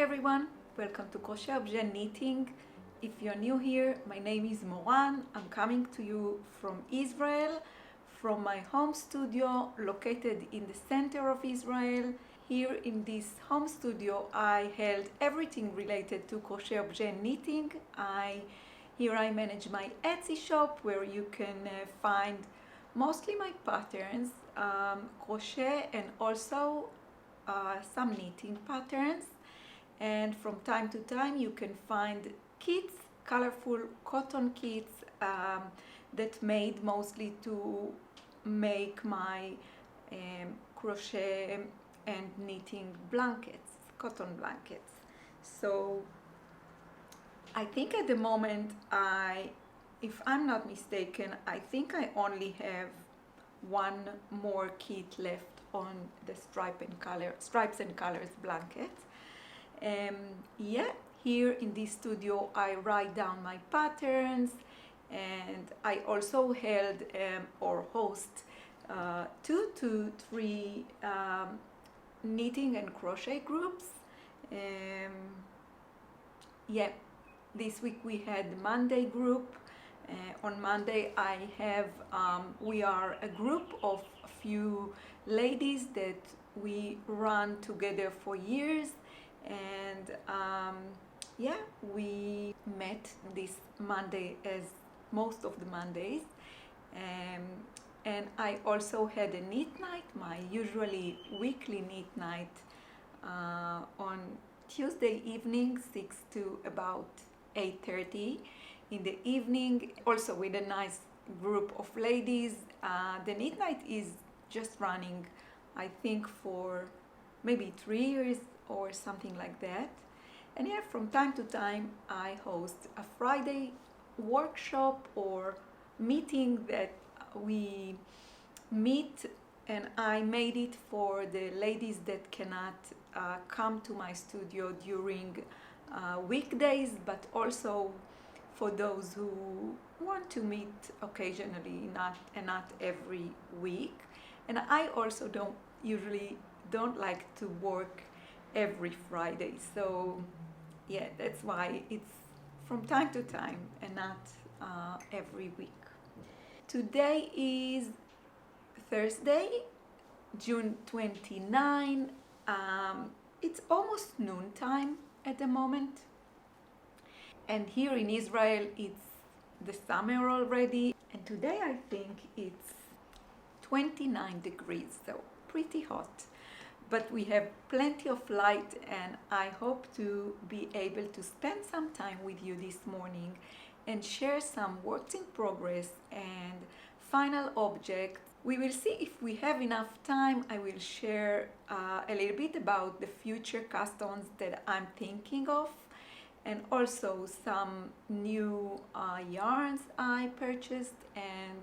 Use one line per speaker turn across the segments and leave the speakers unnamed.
everyone, welcome to CrochetObjet Knitting. If you're new here, my name is Moran. I'm coming to you from Israel, from my home studio located in the center of Israel. Here in this home studio I held everything related to CrochetObjet knitting. Here I manage my Etsy shop where you can find mostly my patterns, crochet and also some knitting patterns. And from time to time you can find kits, colorful cotton kits that made mostly to make my crochet and knitting blankets, cotton blankets. So I think at the moment if I'm not mistaken, I think I only have one more kit left on the stripes and colors blanket. Here in this studio I write down my patterns, and I also held or host 2 to 3 knitting and crochet groups. This week we had Monday group. On Monday we are a group of a few ladies that we run together for years, and we met this Monday as most of the Mondays, and I also had a knit night, my usually weekly knit night on Tuesday evening, 6 to about 8:30 in the evening, also with a nice group of ladies. The knit night is just running, I think, for maybe 3 years or something like that. And from time to time I host a Friday workshop or meeting that we meet, and I made it for the ladies that cannot come to my studio during weekdays, but also for those who want to meet occasionally, not every week. And I also usually don't like to work every Friday, so that's why it's from time to time and not every week. Today is Thursday, June 29. It's almost noontime at the moment, and here in Israel it's the summer already, and today I think it's 29 degrees, so pretty hot. But we have plenty of light, and I hope to be able to spend some time with you this morning and share some works in progress and final objects. We will see if we have enough time. I will share a little bit about the future customs that I'm thinking of, and also some new yarns I purchased, and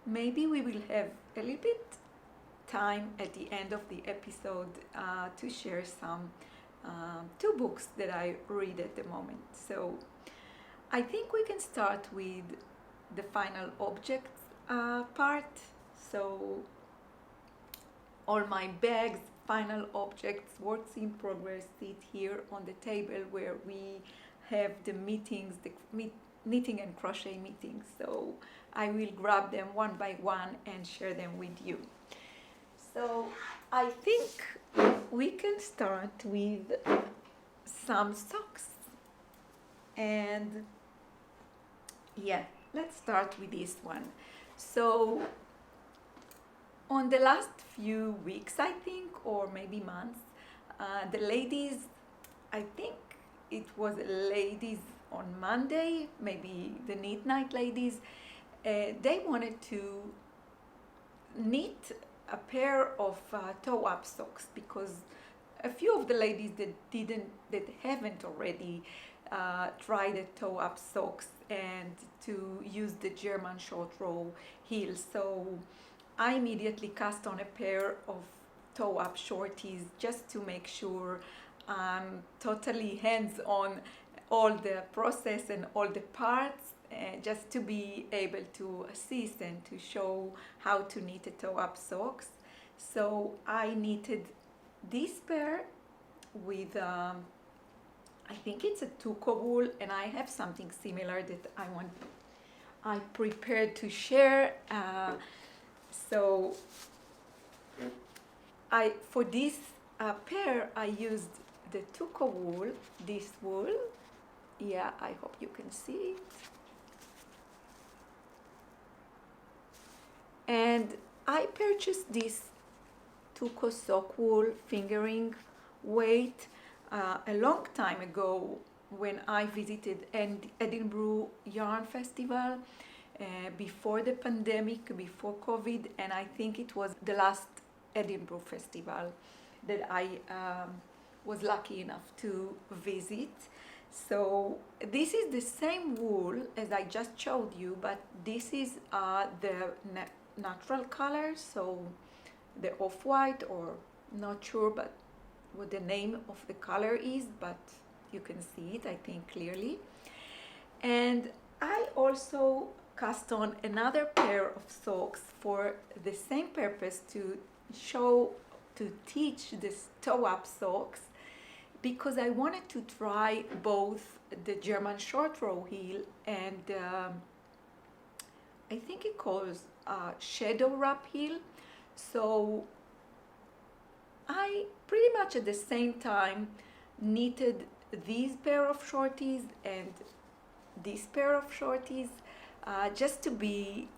maybe we will have a little bit time at the end of the episode to share some 2 books that I read at the moment. So I think we can start with the final objects part. So all my bags, final objects, works in progress sit here on the table where we have the meetings, knitting and crochet meetings. So I will grab them one by one and share them with you. So I think we can start with some socks, and let's start with this one. So on the last few weeks, I think, or maybe months, the ladies, I think it was ladies on Monday, maybe the knit night ladies, they wanted to knit a pair of toe-up socks, because a few of the ladies that haven't already tried the toe-up socks and to use the German short row heel. So I immediately cast on a pair of toe-up shorties just to make sure I'm totally hands-on all the process and all the parts, just to be able to assist and to show how to knit a toe-up socks. So I knitted this pair with I think it's a tuco wool, and I have something similar that I prepared to share. So for this pair I used the tuco wool, this wool. Yeah, I hope you can see it. And I purchased this tuco sock wool fingering weight a long time ago when I visited Edinburgh Yarn Festival before the pandemic, before COVID, and I think it was the last Edinburgh Festival that I was lucky enough to visit. So this is the same wool as I just showed you, but this is the natural color, so the off-white, or not sure but what the name of the color is, but you can see it, I think, clearly. And I also cast on another pair of socks for the same purpose, to teach this toe-up socks, because I wanted to try both the German short row heel and I think it calls shadow wrap heel. So I pretty much at the same time knitted these pair of shorties and this pair of shorties, just to be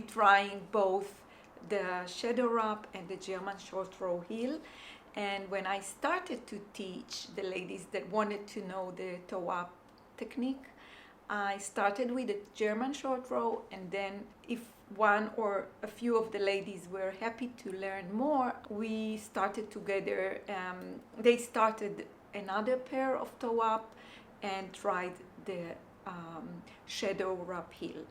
trying both the shadow wrap and the German short row heel. And when I started to teach the ladies that wanted to know the toe up technique, I started with the German short row, and then if one or a few of the ladies were happy to learn more, we started together. They started another pair of toe up and tried the shadow wrap heel.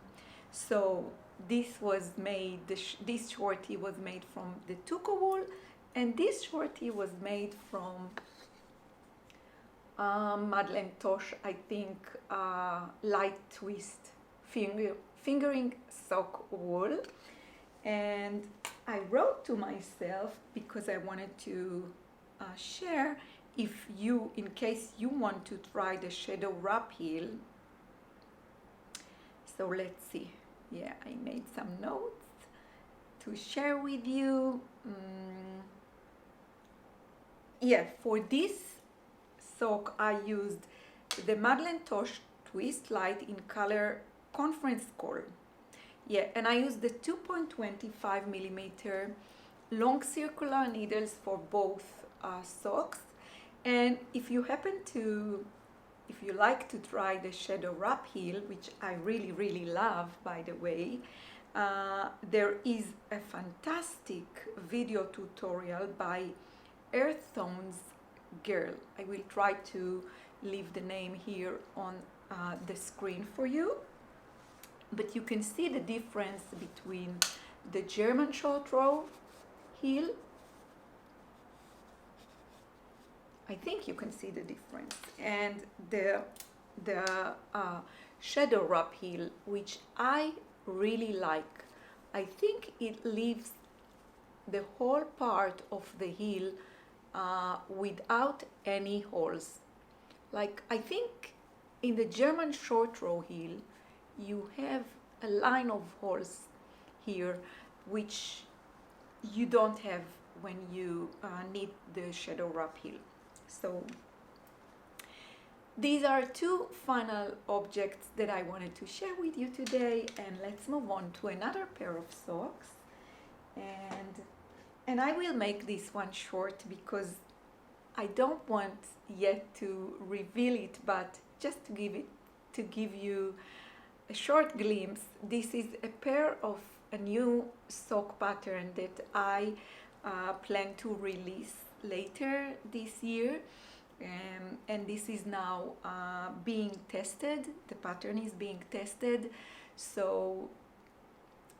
So this was made, this shorty was made from the tuco wool, and this shorty was made from Madeleine Tosh, I think, light twist fingering sock wool. And I wrote to myself, because I wanted to share, if you, in case you want to try the shadow wrap heel. So let's see. Yeah, I made some notes to share with you. Yeah, for this sock I used the Madeleine Tosh twist light in color conference call. Yeah, and I used the 2.25 millimeter long circular needles for both socks. And if you like to try the shadow wrap heel, which I really love, by the way, there is a fantastic video tutorial by Earth Tones Girl. I will try to leave the name here on the screen for you, but you can see the difference between the German short row heel. I think you can see the difference, and the shadow wrap heel, which I really like. I think it leaves the whole part of the heel without any holes. Like, I think in the German short row heel you have a line of holes here, which you don't have when you knit the shadow wrap heel. So these are two final objects that I wanted to share with you today, and let's move on to another pair of socks. And I will make this one short because I don't want yet to reveal it, but just to give you a short glimpse. This is a pair of a new sock pattern that I plan to release later this year, and this is now being tested. The pattern is being tested, so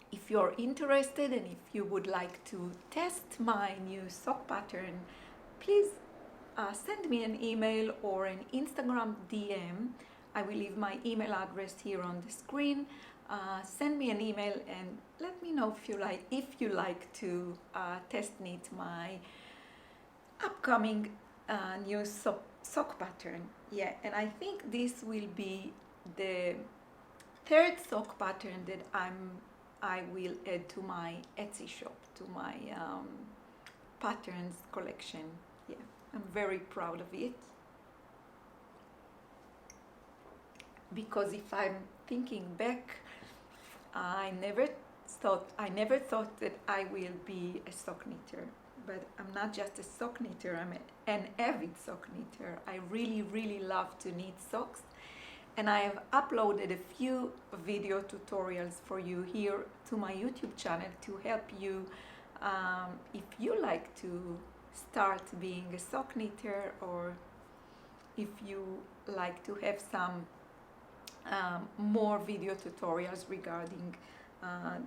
if you're interested and if you would like to test my new sock pattern, please send me an email or an Instagram DM. I will leave my email address here on the screen. Send me an email and let me know if you like to test knit my upcoming new sock pattern. Yeah, and I think this will be the third sock pattern that I will add to my Etsy shop, to my patterns collection. Yeah, I'm very proud of it, because if I'm thinking back, I never thought that I will be a sock knitter. But I'm not just a sock knitter, I'm an avid sock knitter. I really love to knit socks, and I have uploaded a few video tutorials for you here to my YouTube channel to help you if you like to start being a sock knitter, or if you like to have some more video tutorials regarding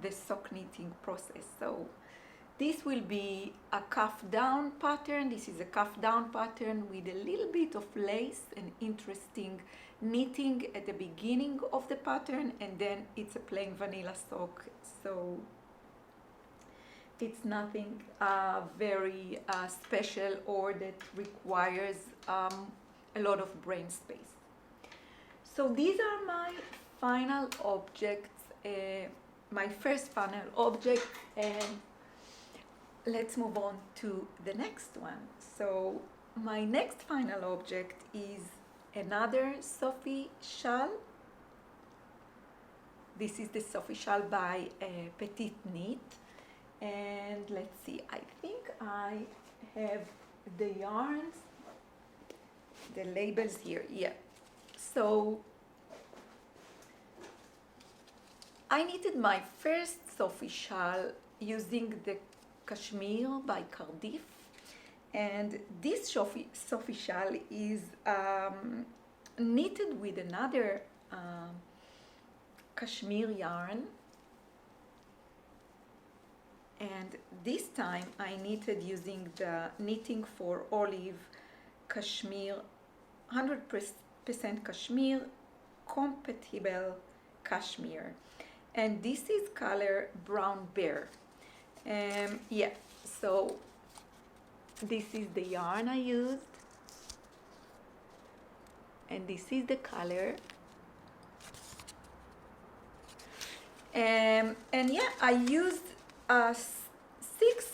the sock knitting process. So this will be a cuff down pattern. This is a cuff down pattern with a little bit of lace and interesting knitting at the beginning of the pattern, and then it's a plain vanilla sock. So it's nothing very special or that requires a lot of brain space. So these are my final objects, my first final object, and let's move on to the next one. So my next final object is another Sophie shawl. This is the Sophie shawl by Petite Knit, and let's see, I think I have the yarns, the labels here. Yeah, so I knitted my first Sophie shawl using the Cashmere by Cardiff, and this Sophie shawl is knitted with another cashmere yarn, and this time I knitted using the Knitting for Olive cashmere, 100% cashmere, compatible cashmere, and this is color Brown Bear. Yeah, so this is the yarn I used, and this is the color, and yeah, I used 6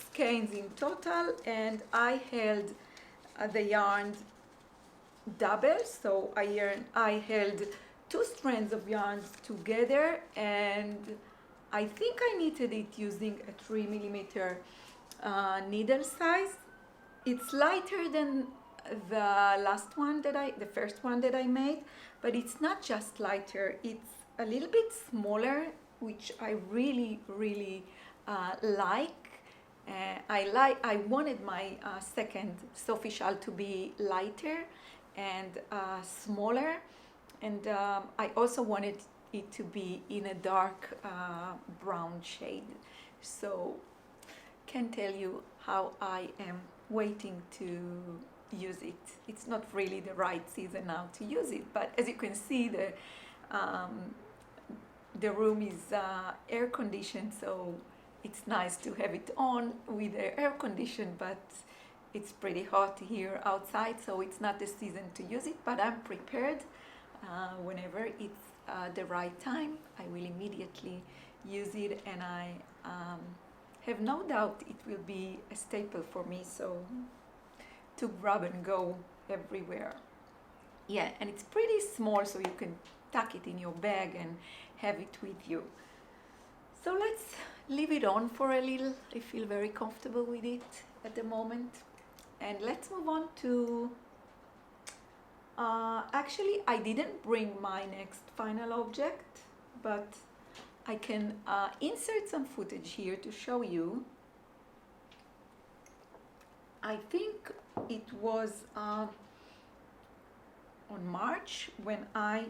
skeins in total, and I held the yarn double, so I held 2 strands of yarn together, and I think I knitted it using a 3mm needle size. It's lighter than the first one that I made, but it's not just lighter, it's a little bit smaller, which I really like. I wanted my second Sophie shawl to be lighter and smaller, and I also wanted it to be in a dark brown shade. So can tell you how I am waiting to use it. It's not really the right season now to use it, but as you can see, the room is air conditioned, so it's nice to have it on with the air condition, but it's pretty hot here outside, so it's not the season to use it, but I'm prepared. Whenever it's the right time, I will immediately use it, and I have no doubt it will be a staple for me, so to grab and go everywhere. Yeah, and it's pretty small, so you can tuck it in your bag and have it with you. So let's leave it on for a little. I feel very comfortable with it at the moment, and let's move on to actually, I didn't bring my next final object, but I can insert some footage here to show you. I think it was on March when I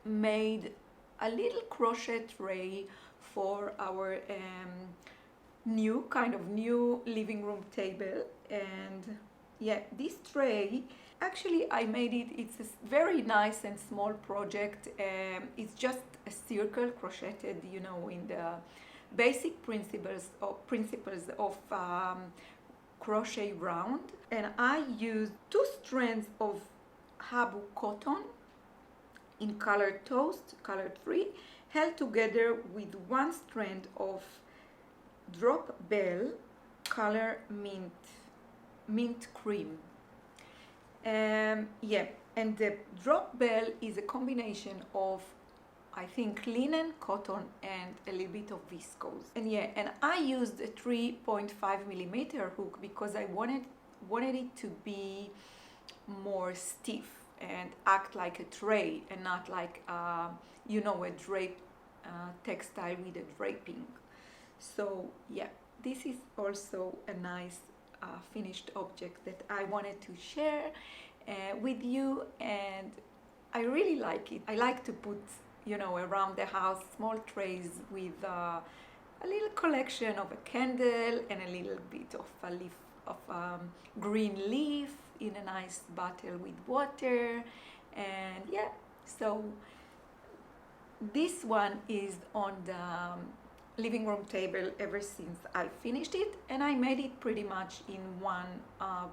made a little crochet tray for our new living room table, and yeah, this tray, actually I made it, it's a very nice and small project. It's just a circle crocheted, you know, in the basic principles of crochet round, and I used 2 strands of Habu cotton in colored toast, colored free, held together with 1 strand of drop bell color mint cream. Yeah, and the drop bell is a combination of, I think, linen, cotton, and a little bit of viscose. And yeah, and I used a 3.5 millimeter hook because I wanted it to be more stiff and act like a tray and not like a drape textile with a draping. So yeah, this is also a nice finished object that I wanted to share with you, and I really like it. I like to put around the house small trays with a little collection of a candle and a little bit of a leaf of green leaf in a nice bottle with water. And yeah, so this one is on the living room table ever since I finished it, and I made it pretty much in one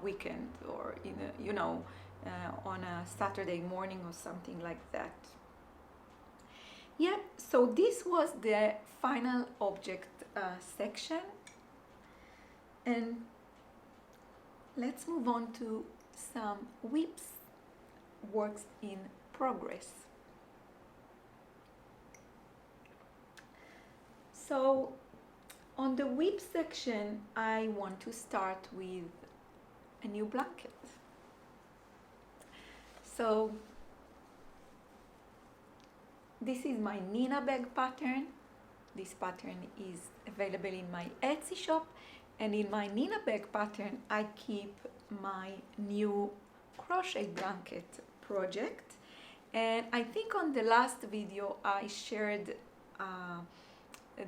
weekend, or in on a Saturday morning or something like that. Yeah, so this was the final object section, and let's move on to some whips, works in progress. So on the whip section, I want to start with a new blanket. So this is my Nina bag pattern. This pattern is available in my Etsy shop, and in my Nina bag pattern I keep my new crochet blanket project. And I think on the last video I shared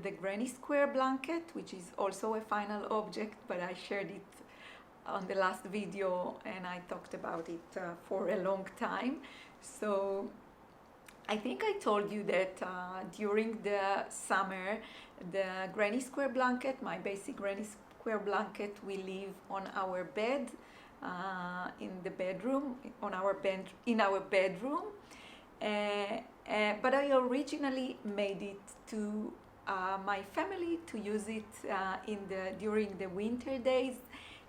the granny square blanket, which is also a final object, but I shared it on the last video and I talked about it for a long time. So I think I told you that during the summer, the granny square blanket, my basic granny square blanket, we leave on our bed in the bedroom, in our bedroom. But I originally made it to my family to use it during the winter days,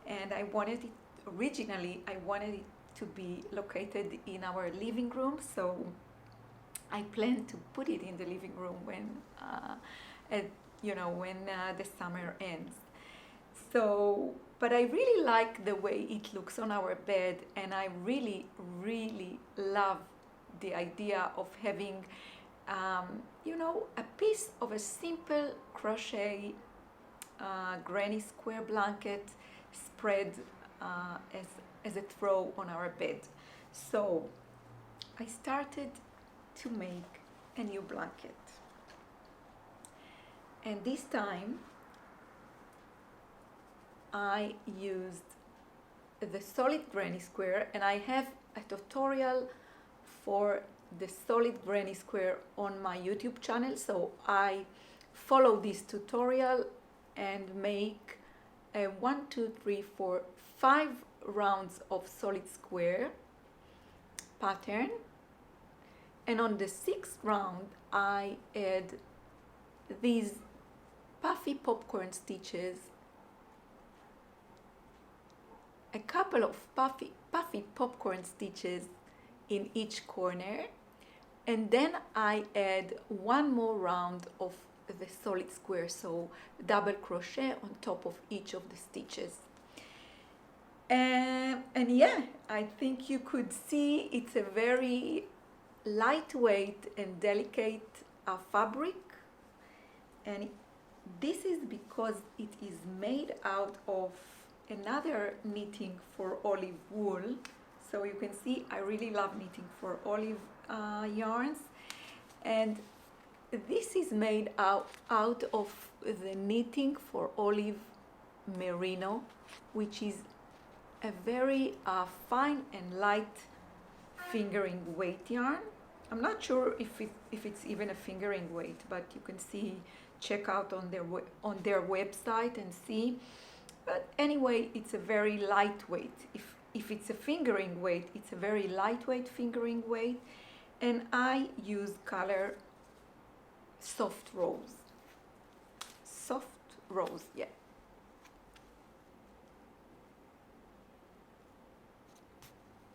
and I wanted it to be located in our living room. So I plan to put it in the living room when the summer ends. So, but I really like the way it looks on our bed, and I really, really love the idea of having a piece of a simple crochet granny square blanket spread as a throw on our bed. So I started to make a new blanket, and this time I used the solid granny square, and I have a tutorial for the solid granny square on my YouTube channel. So I follow this tutorial and make a 1, 2, 3, 4, 5 rounds of solid square pattern, and on the 6th round I add these puffy popcorn stitches, a couple of puffy popcorn stitches in each corner, and then I add 1 more round of the solid square, so double crochet on top of each of the stitches. And yeah, I think you could see it's a very lightweight and delicate fabric, and this is because it is made out of another knitting for olive wool. So you can see I really love knitting for olive yarns, and this is made out of the knitting for olive merino, which is a very fine and light fingering weight yarn. I'm not sure if it's even a fingering weight, but you can see, check out on their website and see. But anyway, it's a very lightweight. If it's a fingering weight, it's a very lightweight fingering weight. And I use color soft rose. Soft rose, yeah.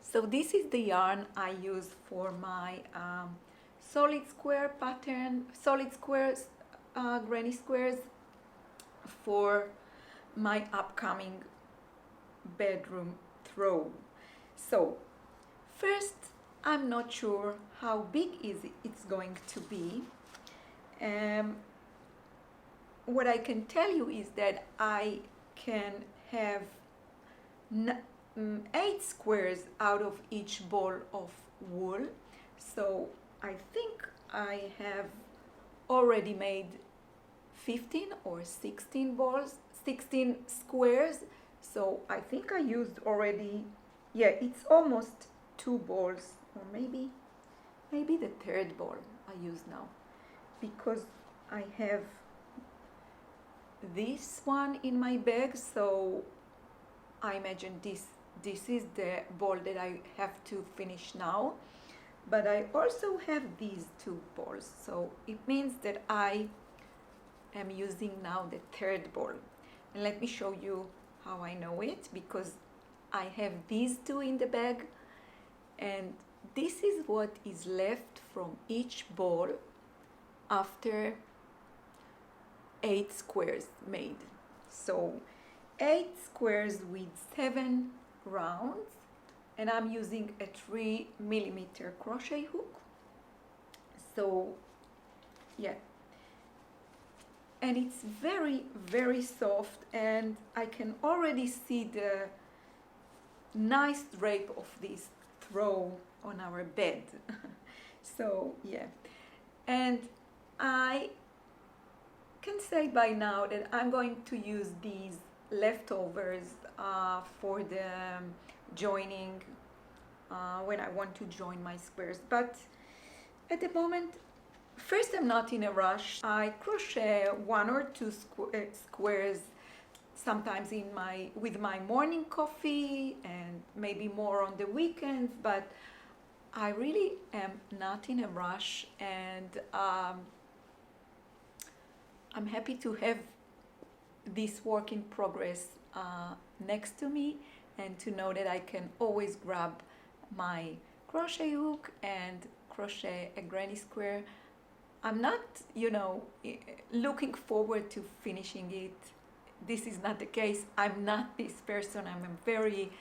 So this is the yarn I use for my solid square pattern, solid squares, granny squares for my upcoming bedroom throw. So first, I'm not sure how big it's going to be. What I can tell you is that I can have 8 squares out of each ball of wool. So I think I have already made 15 or 16 balls, 16 squares. So I think I used already, yeah, it's almost 2 balls, or maybe the third ball I use now, because I have this one in my bag. So I imagine this is the ball that I have to finish now, but I also have these 2 balls, so it means that I am using now the third ball. And let me show you how I know it, because I have these 2 in the bag, and this is what is left from each ball after 8 squares made. So 8 squares with 7 rounds, and I'm using a 3mm crochet hook. So yeah, and it's very, very soft, and I can already see the nice drape of this throw on our bed. So yeah, and I can say by now that I'm going to use these leftovers for the joining when I want to join my squares. But at the moment, first, I'm not in a rush. I crochet 1 or 2 squares sometimes with my morning coffee, and maybe more on the weekends, but I really am not in a rush, and I'm happy to have this work in progress next to me, and to know that I can always grab my crochet hook and crochet a granny square. I'm not, looking forward to finishing it. This is not the case. I'm not this person. I'm a very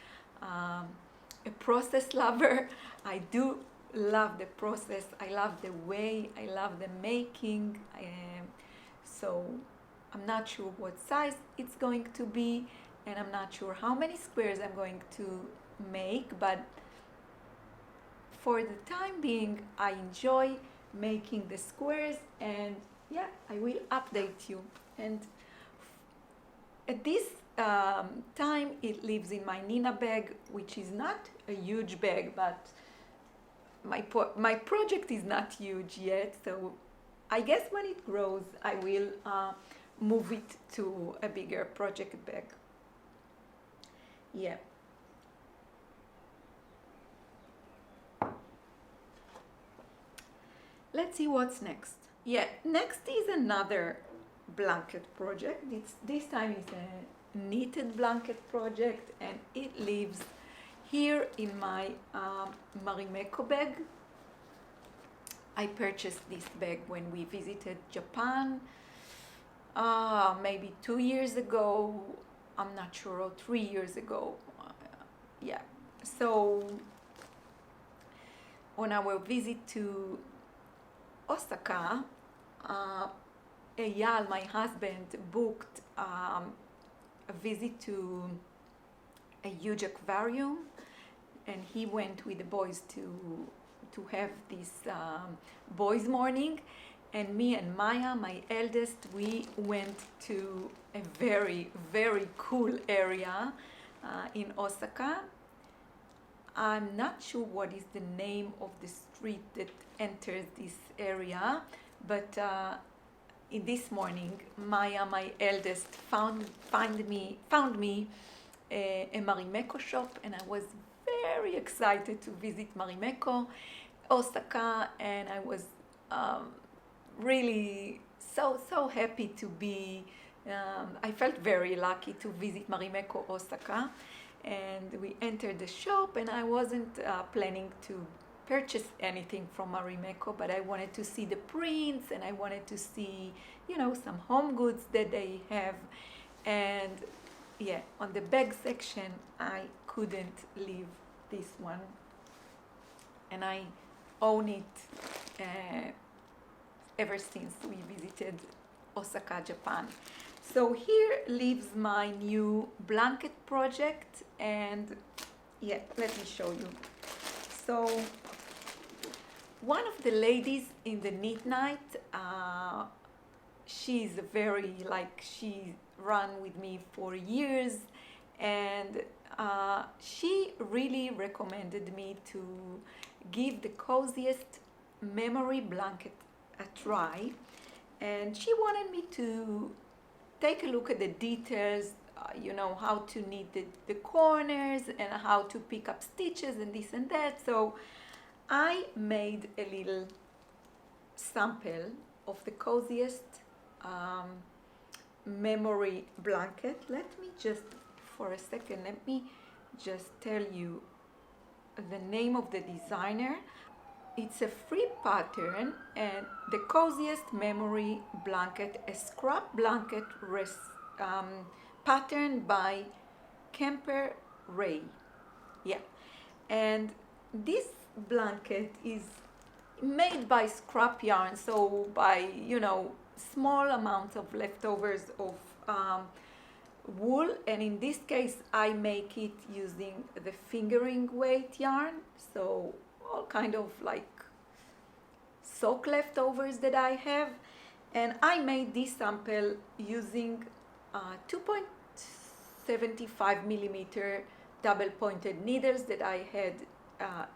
a process lover. I do love the process. I love the way. I love the making. So I'm not sure what size it's going to be, and I'm not sure how many squares I'm going to make, but for the time being, I enjoy making the squares, and yeah, I will update you. And at this time, it lives in my Nina bag, which is not a huge bag, but my project is not huge yet, so I guess when it grows, I will move it to a bigger project bag. Yeah. Let's see what's next. Yeah, next is another blanket project. This time it's a knitted blanket project, and it lives here in my Marimekko bag. I purchased this bag when we visited Japan, maybe 2 years ago. I'm not sure, or 3 years ago. Yeah. So on our visit to Osaka, Eyal, my husband, booked a visit to a huge aquarium, and he went with the boys to have this boys' morning, and me and Maya, my eldest, we went to a very, very cool area in Osaka. I'm not sure what is the name of the street that enters this area, but this morning, Maya, my eldest, found me a Marimekko shop, and I was very excited to visit Marimekko, Osaka, and I was really so happy to be. I felt very lucky to visit Marimekko, Osaka, and we entered the shop, and I wasn't planning to purchase anything from Marimekko, but I wanted to see the prints, and I wanted to see, some home goods that they have. And yeah, on the bag section, I couldn't leave this one, and I own it ever since we visited Osaka, Japan. So here lives my new blanket project, and yeah, let me show you. So one of the ladies in the knit night, she's she ran with me for years, and she really recommended me to give the coziest memory blanket a try, and she wanted me to take a look at the details, how to knit the corners and how to pick up stitches and this and that. So I made a little sample of the coziest memory blanket. Let me just tell you the name of the designer. It's a free pattern, and the coziest memory blanket, a scrap blanket pattern by Kemper Ray. Yeah, and this blanket is made by scrap yarn, so by small amounts of leftovers of wool, and in this case I make it using the fingering weight yarn, so all kind of like sock leftovers that I have, and I made this sample using 2.75 millimeter double pointed needles that I had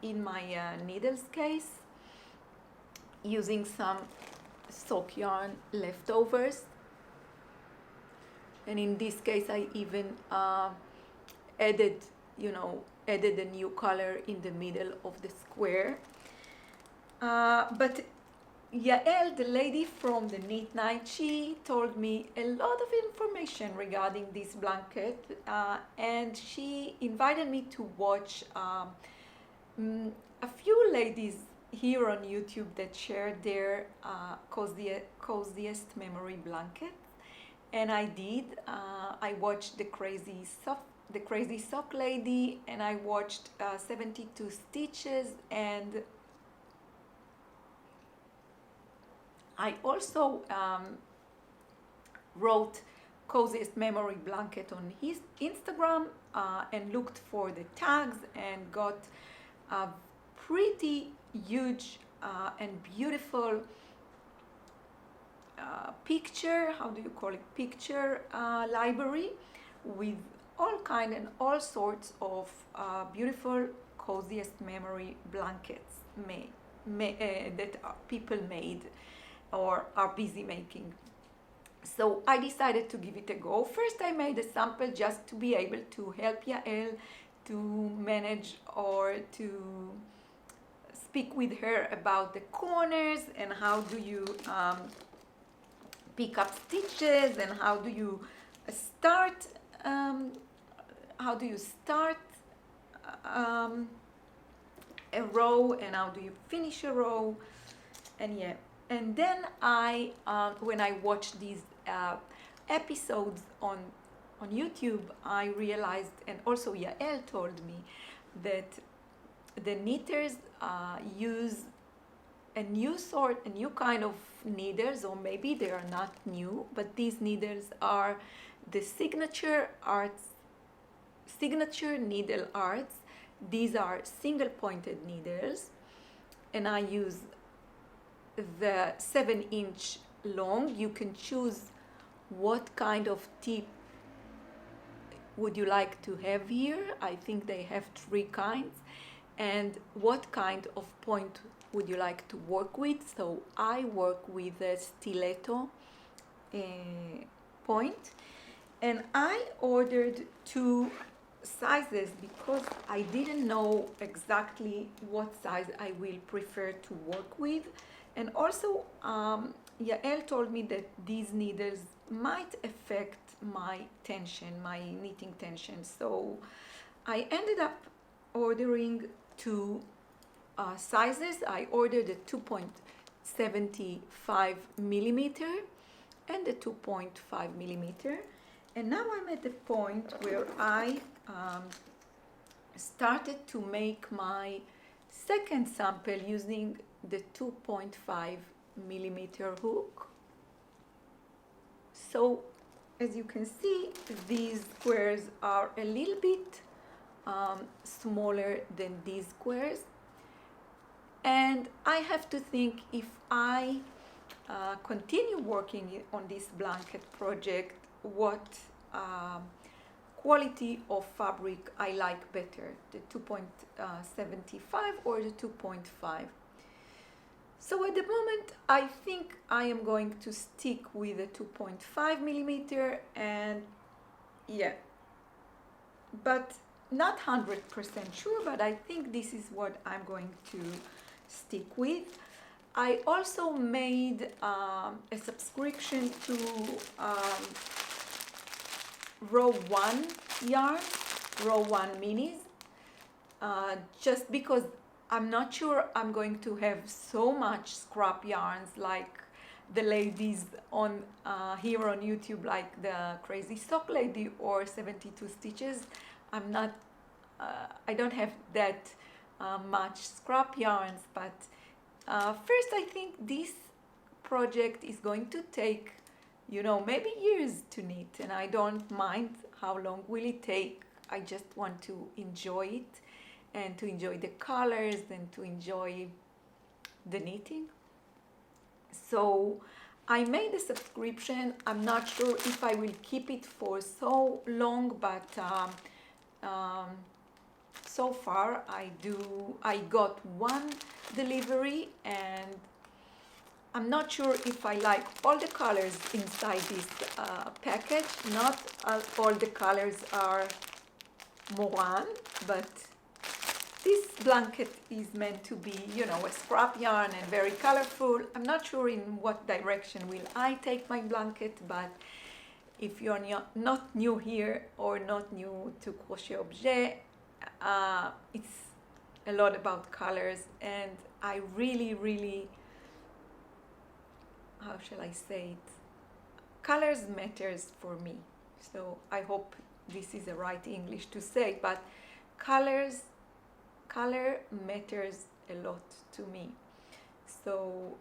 in my needles case, using some sock yarn leftovers, and in this case I even added a new color in the middle of the square. But Yael, the lady from the knit night, she told me a lot of information regarding this blanket, and she invited me to watch a few ladies here on YouTube that shared their coziest memory blanket, and I did. I watched the Crazy Sock Lady, and I watched 72 Stitches, and I also wrote coziest memory blanket on his Instagram and looked for the tags and got a pretty huge and beautiful picture library with all sorts of beautiful coziest memory blankets that people made or are busy making. So I decided to give it a go. First I made a sample just to be able to help Yael to manage or to speak with her about the corners and how do you pick up stitches and how do you start a row and how do you finish a row, and then I when I watched these episodes on YouTube, I realized, and also Yael told me, that the knitters use a new kind of needles, or maybe they are not new, but these needles are the signature needle arts. These are single pointed needles, and I use the 7-inch long. You can choose what kind of tip would you like to have here. I think they have 3 kinds, and what kind of point would you like to work with. So I work with a stiletto point, and I ordered two sizes because I didn't know exactly what size I will prefer to work with, and also Yael told me that these needles might affect my tension, my knitting tension. So I ended up ordering two sizes. I ordered a 2.75 millimeter and a 2.5 millimeter. And now I'm at the point where I started to make my second sample using the 2.5 millimeter hook. So as you can see, these squares are a little bit smaller than these squares, and I have to think if I continue working on this blanket project, what quality of fabric I like better, the 2.75 or the 2.5. So at the moment I think I am going to stick with the 2.5 millimeter, and yeah, but not 100% sure, but I think this is what I'm going to stick with. I also made a subscription to row 1 yarn, row 1 minis, just because I'm not sure I'm going to have so much scrap yarns like the ladies on here on YouTube, like the Crazy Sock Lady or 72 Stitches. I don't have that much scrap yarns, but first I think this project is going to take, maybe years to knit, and I don't mind how long will it take. I just want to enjoy it and to enjoy the colors and to enjoy the knitting. So I made a subscription. I'm not sure if I will keep it for so long, but so far I got one delivery, and I'm not sure if I like all the colors inside this package. Not all the colors are Moran, but this blanket is meant to be, a scrap yarn and very colorful. I'm not sure in what direction will I take my blanket, but if you're not new here or not new to CrochetObjet, it's a lot about colors, and I really, how shall I say it? Colors matters for me. So I hope this is the right English to say, but color matters a lot to me. So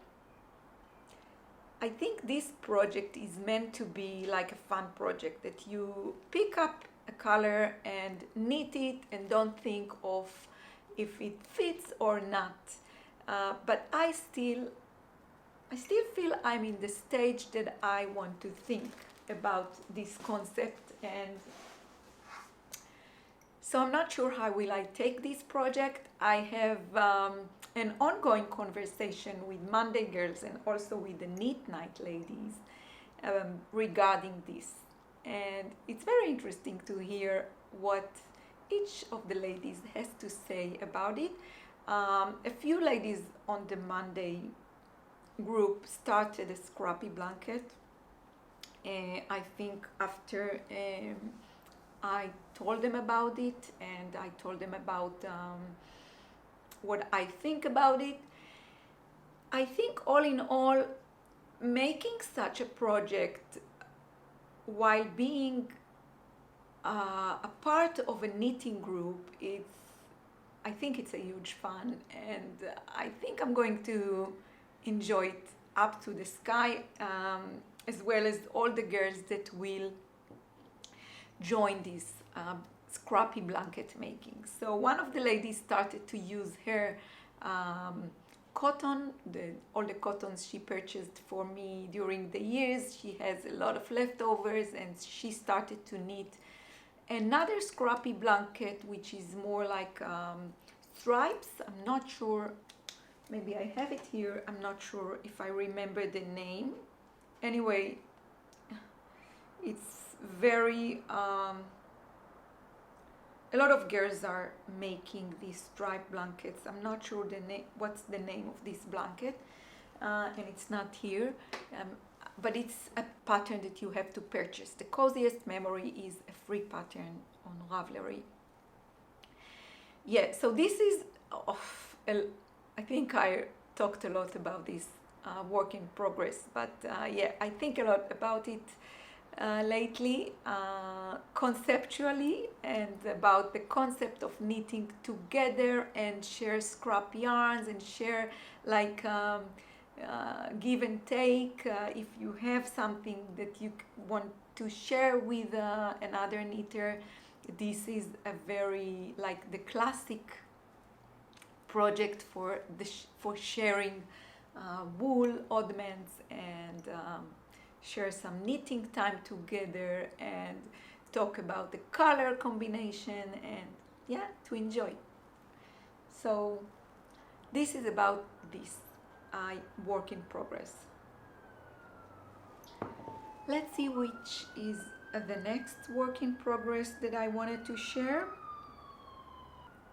I think this project is meant to be like a fun project that you pick up a color and knit it and don't think of if it fits or not. But I still feel I'm in the stage that I want to think about this concept, and so I'm not sure how will I take this project. I have an ongoing conversation with Monday girls and also with the Knit Night ladies regarding this. And it's very interesting to hear what each of the ladies has to say about it. A few ladies on the Monday group started a scrappy blanket. I think after I told them about it, and I told them about what I think about it. I think all in all, making such a project while being a part of a knitting group, I think it's a huge fun, and I think I'm going to enjoy it up to the sky, as well as all the girls that will join this scrappy blanket making. So one of the ladies started to use her cotton, all the cottons she purchased for me during the years. She has a lot of leftovers, and she started to knit another scrappy blanket, which is more like stripes. I'm not sure, maybe I have it here. I'm not sure if I remember the name. Anyway, it's very, a lot of girls are making these striped blankets. I'm not sure what's the name of this blanket, and it's not here, but it's a pattern that you have to purchase. The Coziest Memory is a free pattern on Ravelry. Yeah, so this is, I think I talked a lot about this work in progress, but yeah, I think a lot about it lately, conceptually, and about the concept of knitting together and share scrap yarns and share like give and take. If you have something that you want to share with another knitter, this is a very like the classic project for for sharing wool oddments and share some knitting time together and talk about the color combination and yeah, to enjoy. So this is about this work in progress. Let's see which is the next work in progress that I wanted to share.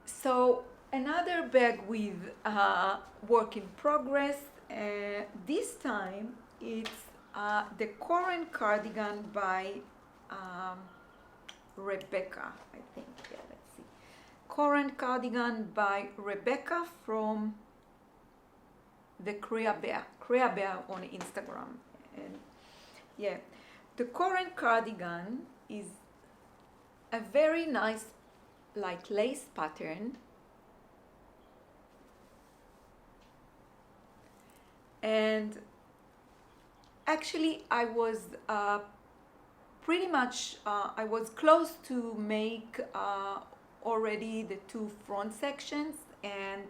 So another bag with work in progress. This time it's the current cardigan by Rebecca, I think. Yeah, let's see. Current cardigan by Rebecca from the Crea Bear on Instagram. And yeah, the current cardigan is a very nice like lace pattern, and actually I was pretty much I was close to make already the two front sections, and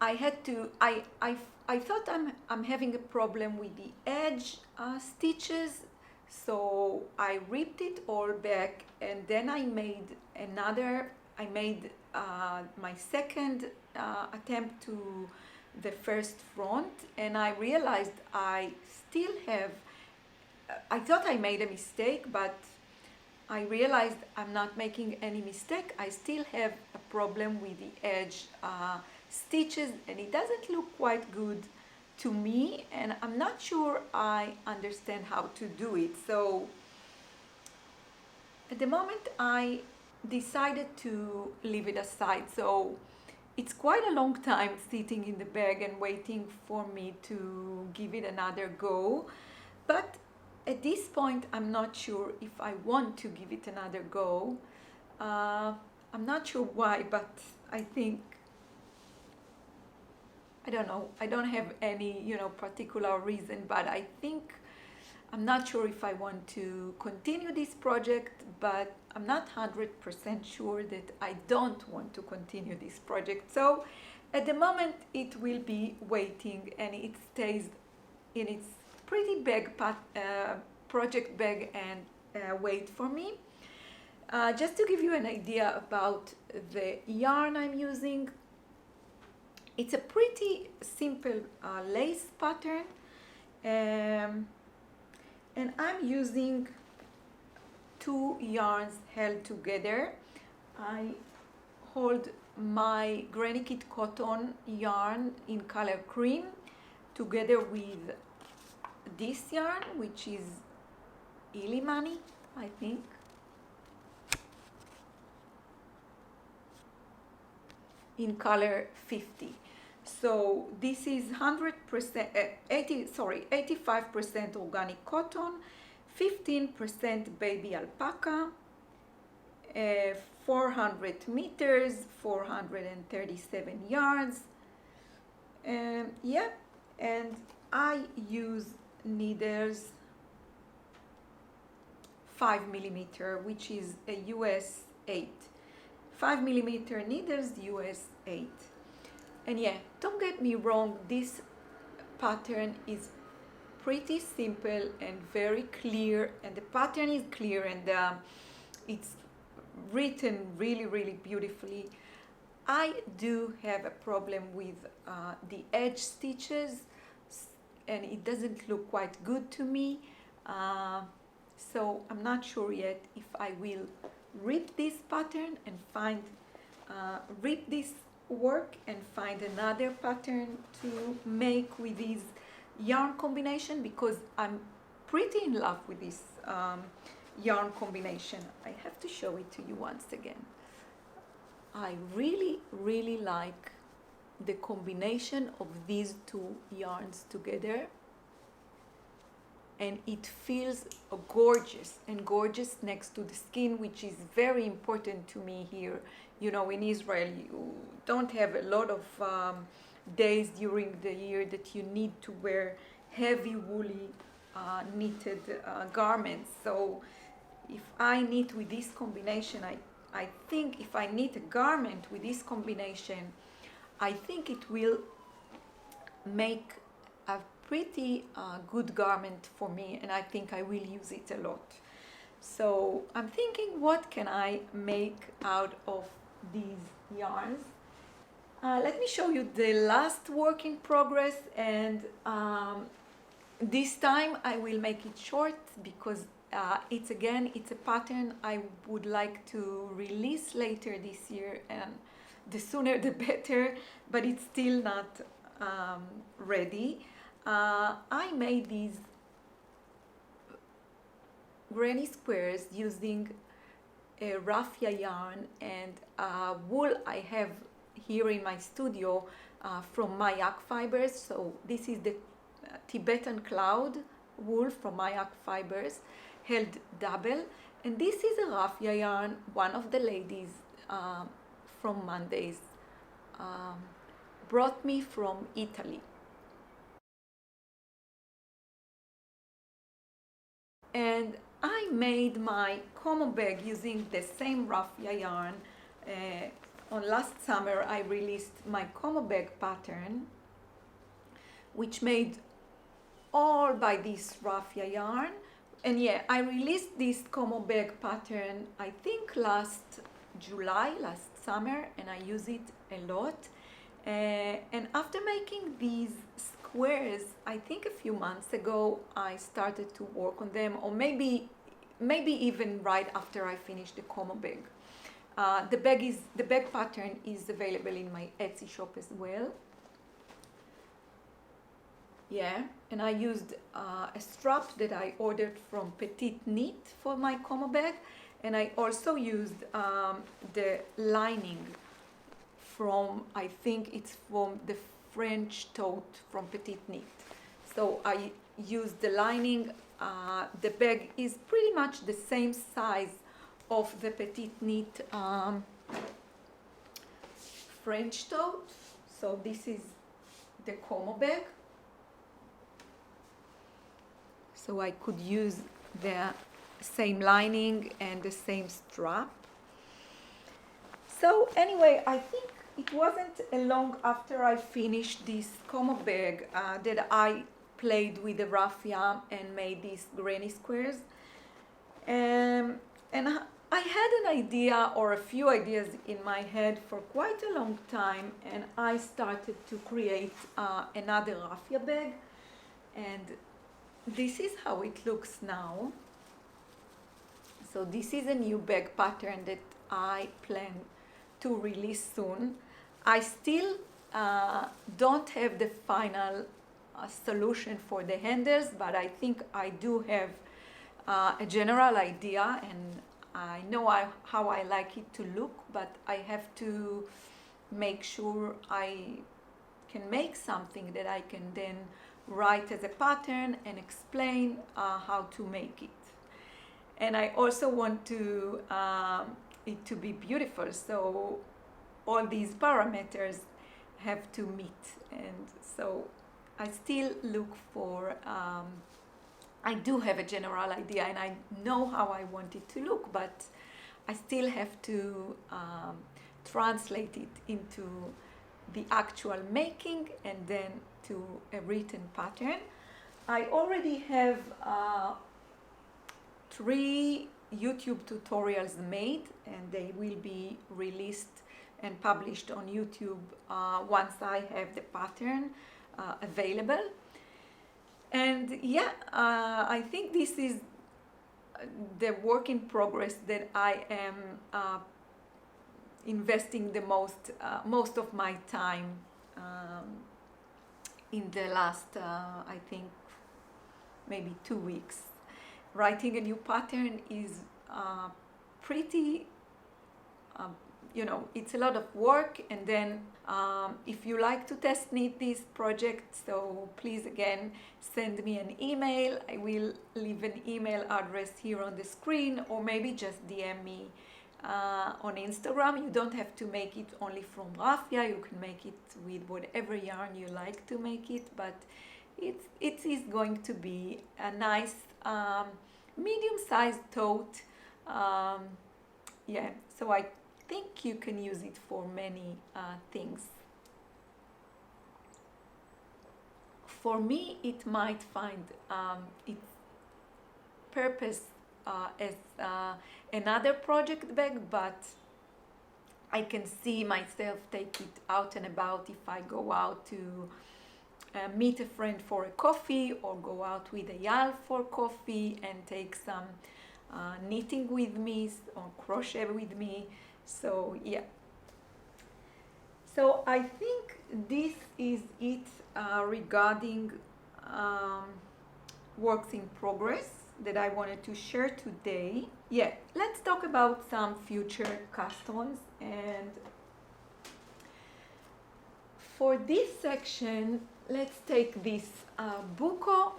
I had to I thought I'm having a problem with the edge stitches, so I ripped it all back, and then I made my second attempt to the first front, and I realized I still have, I thought I made a mistake, but I realized I'm not making any mistake. I still have a problem with the edge stitches, and it doesn't look quite good to me, and I'm not sure I understand how to do it. So at the moment I decided to leave it aside. So it's quite a long time sitting in the bag and waiting for me to give it another go. But at this point, I'm not sure if I want to give it another go. I'm not sure why, but I think, I don't know, I don't have any, particular reason, but I think I'm not sure if I want to continue this project, but I'm not 100% sure that I don't want to continue this project. So at the moment it will be waiting, and it stays in its pretty big project bag and wait for me. Just to give you an idea about the yarn I'm using, it's a pretty simple lace pattern, and I'm using two yarns held together. I hold my Granny Kit cotton yarn in color cream together with this yarn, which is Illimani, I think. In color 50. So this is 85% organic cotton, 15% baby alpaca, 400 meters, 437 yards. Yeah, and I use needles 5mm, which is a US 8. 5mm needles, US 8. And yeah, don't get me wrong, this pattern is pretty simple and very clear, and the pattern is clear, and it's written really, really beautifully. I do have a problem with the edge stitches. and it doesn't look quite good to me. So I'm not sure yet if I will rip this pattern and find, rip this work and find another pattern to make with this yarn combination, because I'm pretty in love with this yarn combination. I have to show it to you once again. I really like the combination of these two yarns together, and it feels gorgeous, and gorgeous next to the skin, which is very important to me here. You know, in Israel you don't have a lot of days during the year that you need to wear heavy woolly knitted garments. So if I knit with this combination, I think if I knit a garment with this combination, I think it will make a pretty good garment for me, and I think I will use it a lot. So I'm thinking, what can I make out of these yarns? Let me show you the last work in progress, and this time I will make it short because it's a pattern I would like to release later this year, and the sooner the better, but it's still not ready. I made these granny squares using a raffia yarn and wool I have here in my studio from Mayak Fibers. So this is the Tibetan Cloud wool from Mayak Fibers, held double, and this is a raffia yarn one of the ladies from Mendes brought me from Italy. And I made my como bag using the same raffia yarn. On last summer I released my como bag pattern, which made all by this raffia yarn. And yeah, I released this como bag pattern I think last July, last summer, and I use it a lot. And after making these squares, I think a few months ago, I started to work on them, or maybe even right after I finished the como bag. The bag pattern is available in my Etsy shop as well. Yeah, and I used a strap that I ordered from Petite Knit for my como bag, and I also used the lining from, I think it's from the French tote from Petite Knit. So I used the lining. The bag is pretty much the same size of the Petite Knit French tote. So this is the como bag. So I could use the same lining and the same strap. So anyway, I think it wasn't long after I finished this como bag that I played with the raffia and made these granny squares. And I had an idea, or a few ideas in my head for quite a long time, and I started to create another raffia bag, and this is how it looks now. So this is a new bag pattern that I plan to release soon. I still don't have the final solution for the handles, but I think I do have a general idea, and I know how I like it to look, but I have to make sure I can make something that I can then write as a pattern and explain how to make it. And I also want to it to be beautiful, so all these parameters have to meet. And so I still look for I do have a general idea, and I know how I want it to look, but I still have to translate it into the actual making and then to a written pattern. I already have 3 YouTube tutorials made, and they will be released and published on YouTube once I have the pattern available. And yeah, I think this is the work in progress that I am investing the most of my time in the last, I think, maybe 2 weeks. Writing a new pattern is pretty, it's a lot of work. And then if you like to test knit this project, so please again send me an email. I will leave an email address here on the screen, or maybe just DM me on Instagram. You don't have to make it only from raffia. You can make it with whatever yarn you like to make it, but it is going to be a nice medium-sized tote. Yeah, so I think you can use it for many things. For me, it might find its purpose as another project bag, but I can see myself take it out and about if I go out to meet a friend for a coffee, or go out with a Yal for coffee and take some knitting with me or crochet with me. So yeah, so I think this is it regarding works in progress that I wanted to share today. Yeah, let's talk about some future customs. And for this section, let's take this buco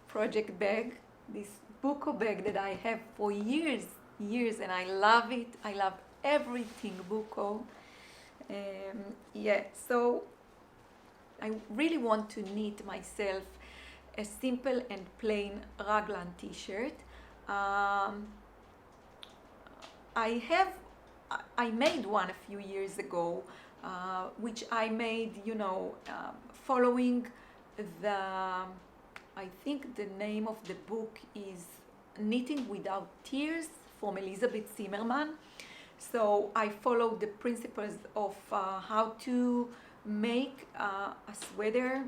project bag, this buco bag that I have for years, and I love it. I love everything buco. Yeah, so I really want to knit myself a simple and plain raglan t-shirt. I made one a few years ago, which I made, following I think the name of the book is Knitting Without Tears from Elizabeth Zimmerman. So I followed the principles of how to make a sweater,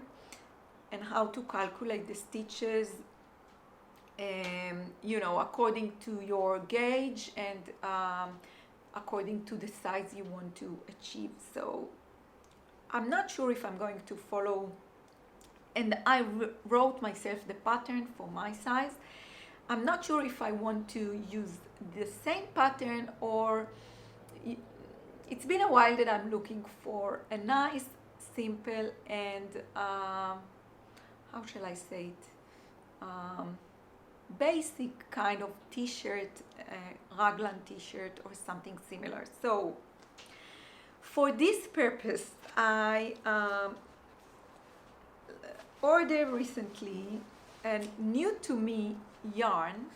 and how to calculate the stitches, according to your gauge and according to the size you want to achieve. So I'm not sure if I'm going to follow, and I wrote myself the pattern for my size. I'm not sure if I want to use the same pattern, or it's been a while that I'm looking for a nice, simple, and how shall I say it, basic kind of t-shirt, raglan t-shirt or something similar. So for this purpose, I ordered recently a new to me yarn.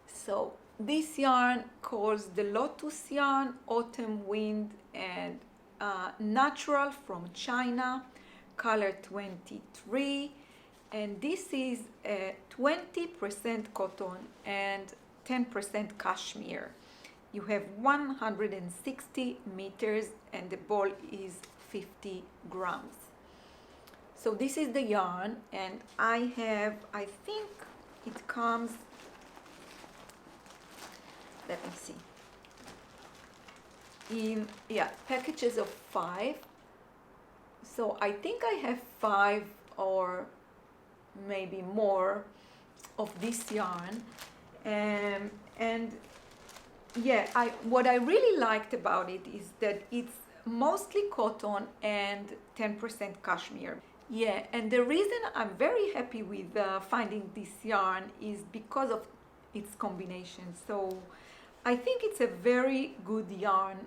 So this yarn calls the Lotus yarn, Autumn Wind, and natural from China, color 23. And this is 20% cotton and 10% cashmere. You have 160 meters and the ball is 50 grams. So this is the yarn, and I think it comes, let me see, in packages of 5. So I think I have 5 or maybe more of this yarn, and yeah, what I really liked about it is that it's mostly cotton and 10% cashmere. Yeah, and the reason I'm very happy with finding this yarn is because of its combination. So I think it's a very good yarn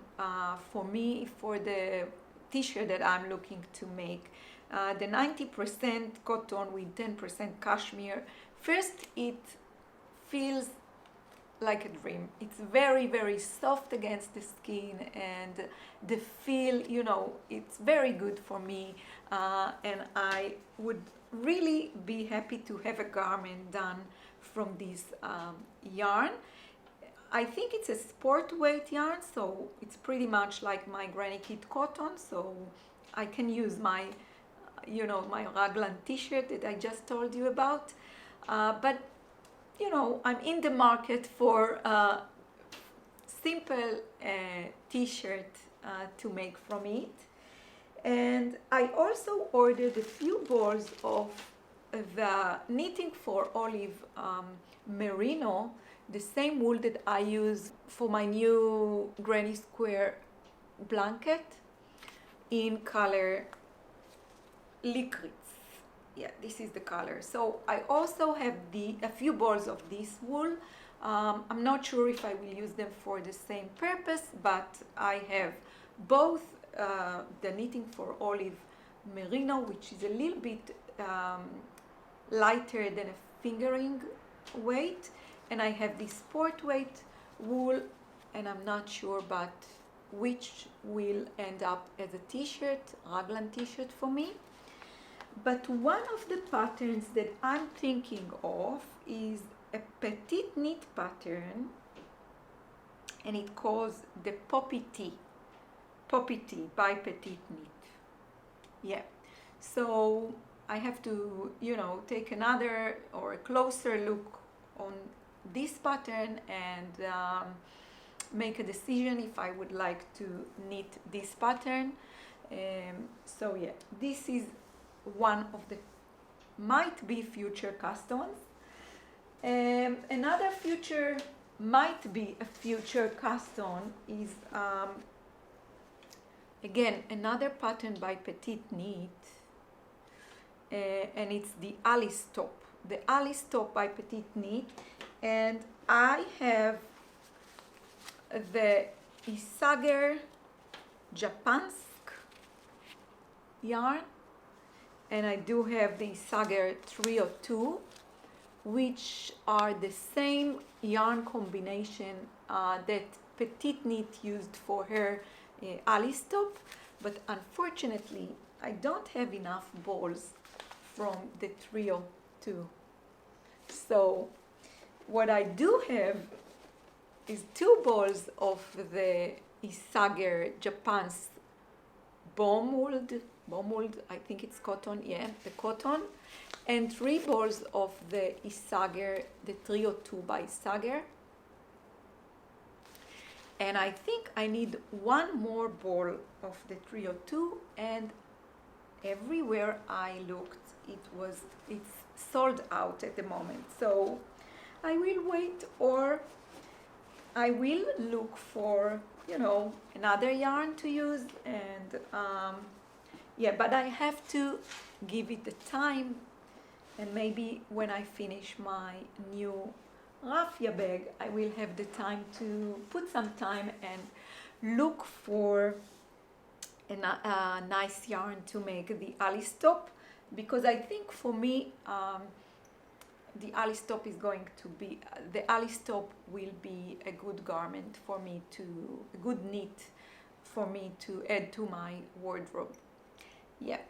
for me, for the t-shirt that I'm looking to make. The 90% cotton with 10% cashmere. First, it feels like a dream. It's very, very soft against the skin, and the feel, it's very good for me. And I would really be happy to have a garment done from this yarn. I think it's a sport weight yarn, so it's pretty much like my Granny Kit cotton, so I can use my, my raglan t-shirt that I just told you about. But, I'm in the market for a simple t-shirt to make from it. And I also ordered a few balls of the Knitting for Olive merino, the same wool that I use for my new Granny Square blanket in color Licorice. Yeah, this is the color. So I also have a few balls of this wool. I'm not sure if I will use them for the same purpose, but I have both the Knitting for Olive merino, which is a little bit lighter than a fingering weight, and I have this sport weight wool, and I'm not sure but which will end up as a t-shirt, raglan t-shirt for me. But one of the patterns that I'm thinking of is a petite knit pattern, and it calls the Poppy Tea by Petite Knit. Yeah, so I have to, take another or a closer look on this pattern and make a decision if I would like to knit this pattern. So yeah, this is one of the might be future cast-ons. Another might be a future cast-on is again another pattern by Petite Knit, and it's the Alice top. The Alice top by Petite Knit, and I have the Isager Japansk yarn, and I do have the Isager 302, which are the same yarn combination that Petite Knit used for her Alice top, but unfortunately I don't have enough balls from the 302. So what I do have is 2 balls of the Isager Japan's Bomuld, I think it's cotton, yeah, the cotton, and 3 balls of the Isager, the 302 by Isager. And I think I need 1 more ball of the 302, and everywhere I looked, it's sold out at the moment. So I will wait, or I will look for, another yarn to use, and yeah, but I have to give it the time, and maybe when I finish my new raffia bag, I will have the time to put some time and look for a nice yarn to make the Alice top, because I think for me the Alice top will be a good garment for me a good knit for me to add to my wardrobe. Yeah,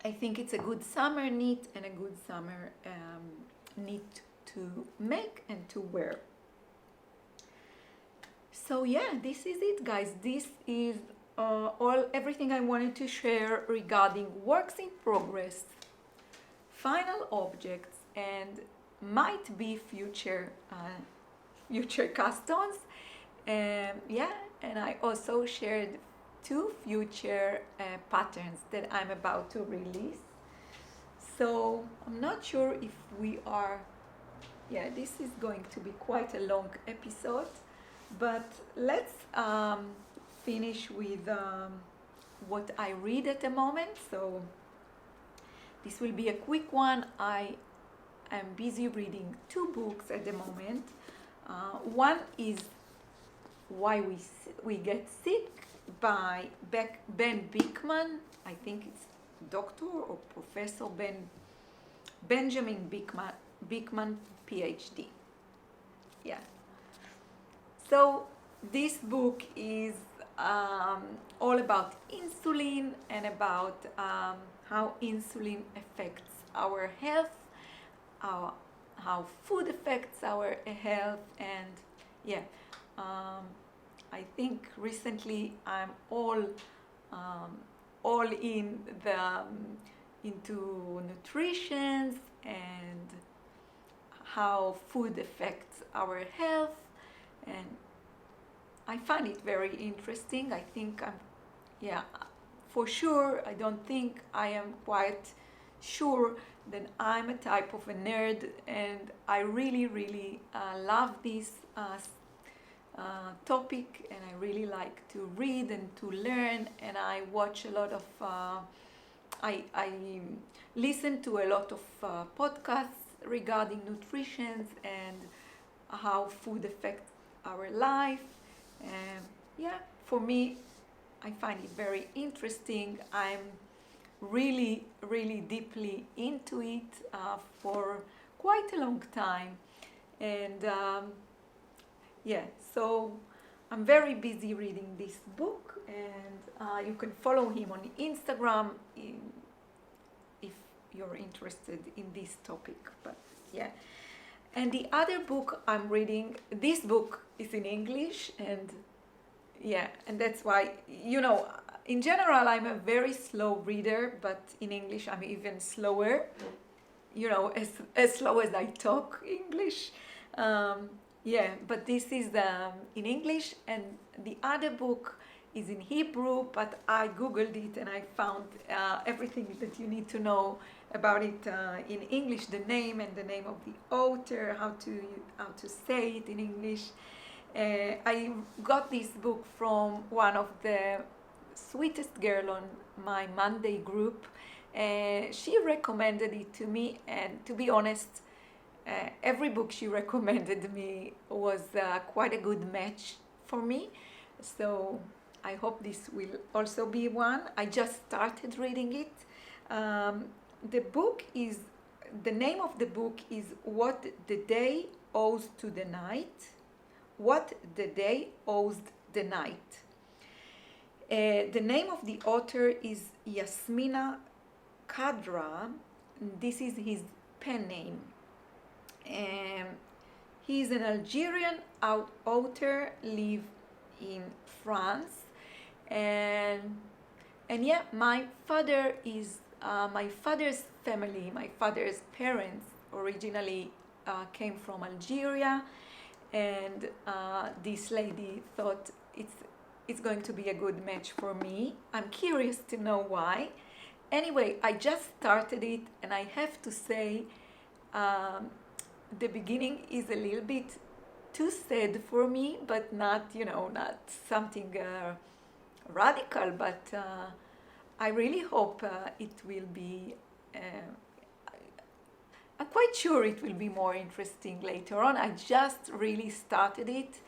I think it's a good summer knit and a good summer knit to make and to wear. So yeah, this is it, guys. This is everything I wanted to share regarding works in progress, final objects, and might be future cast-ons. Yeah, and I also shared 2 future patterns that I'm about to release. So I'm not sure if we are, yeah, this is going to be quite a long episode, but let's finish with what I read at the moment. So this will be a quick one. I am busy reading 2 books at the moment. One is Why We Get Sick by Ben Beekman. I think it's Dr. or Professor Benjamin Beekman, PhD. Yeah. So this book is all about insulin and about how insulin affects our health, how food affects our health, and yeah, I think recently I'm all in the into nutrition and how food affects our health, and I find it very interesting. I think yeah, for sure, I don't think I am quite sure that I'm a type of a nerd, and I really, really love this topic, and I really like to read and to learn, and I watch a lot of, I listen to a lot of podcasts regarding nutrition and how food affects our life. Yeah, for me, I find it very interesting. I'm really, really deeply into it for quite a long time. And yeah, so I'm very busy reading this book, and you can follow him on Instagram if you're interested in this topic. But yeah. And the other book I'm reading, this book is in English, and yeah, and that's why, in general, I'm a very slow reader, but in English, I'm even slower, as slow as I talk English. Yeah, but this is in English, and the other book is in Hebrew, but I Googled it and I found everything that you need to know about it in English, the name and the name of the author, how to say it in English. I got this book from one of the sweetest girl on my Monday group. She recommended it to me, and to be honest, every book she recommended me was quite a good match for me. So I hope this will also be one. I just started reading it. The name of the book is What the Day Owes to the Night. What the Day Owes the Night. The name of the author is Yasmina Kadra. This is his pen name. He's an Algerian author, live in France, and yeah, my father's family, my father's parents originally came from Algeria, and this lady thought it's going to be a good match for me. I'm curious to know why. Anyway, I just started it, and I have to say, the beginning is a little bit too sad for me, but not something radical. But I really hope it will be. I'm quite sure it will be more interesting later on. I just really started it,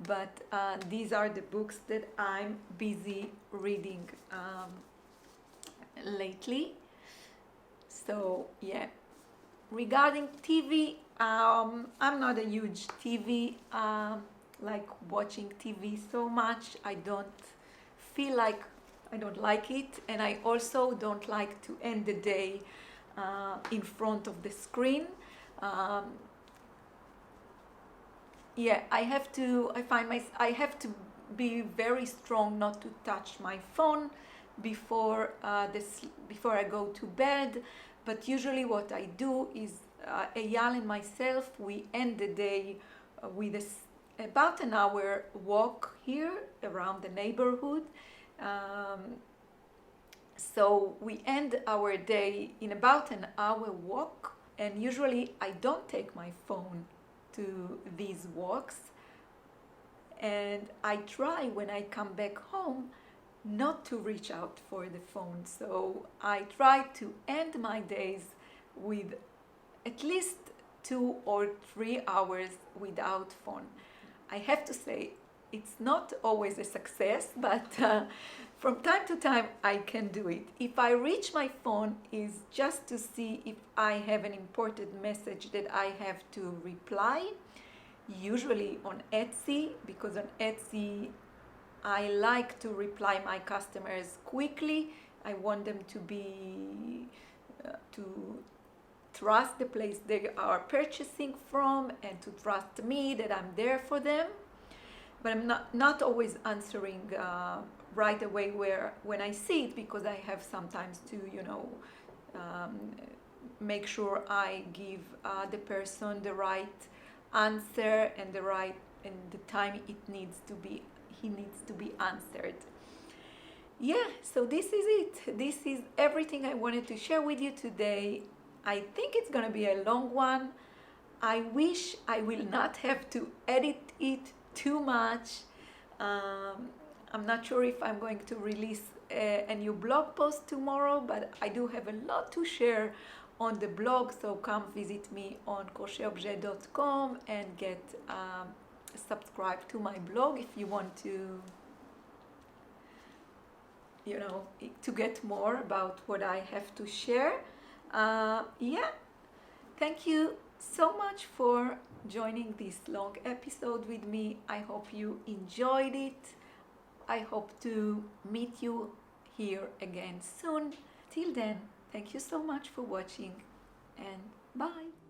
but these are the books that I'm busy reading lately. So yeah, regarding TV, I'm not a huge TV, like watching TV so much. I don't like it, and I also don't like to end the day in front of the screen. Yeah, I have to be very strong not to touch my phone before I go to bed. But usually what I do is Eyal and myself, we end the day with about an hour walk here around the neighborhood. So we end our day in about an hour walk, and usually I don't take my phone to these walks, and I try when I come back home not to reach out for the phone. So I try to end my days with at least 2 or 3 hours without phone. I have to say, it's not always a success, but from time to time I can do it. If I reach my phone, is just to see if I have an important message that I have to reply, usually on Etsy, because on Etsy I like to reply my customers quickly. I want them to be trust the place they are purchasing from and to trust me that I'm there for them. But I'm not always answering right away when I see it, because I have sometimes to, make sure I give the person the right answer and the time he needs to be answered. Yeah, so this is it. This is everything I wanted to share with you today. I think it's gonna be a long one. I wish I will not have to edit it too much. I'm not sure if I'm going to release a new blog post tomorrow, but I do have a lot to share on the blog, so come visit me on CrochetObjet.com and get subscribe to my blog if you want to, to get more about what I have to share. Yeah, thank you so much for joining this long episode with me. I hope you enjoyed it. I hope to meet you here again soon. Till then, thank you so much for watching, and bye.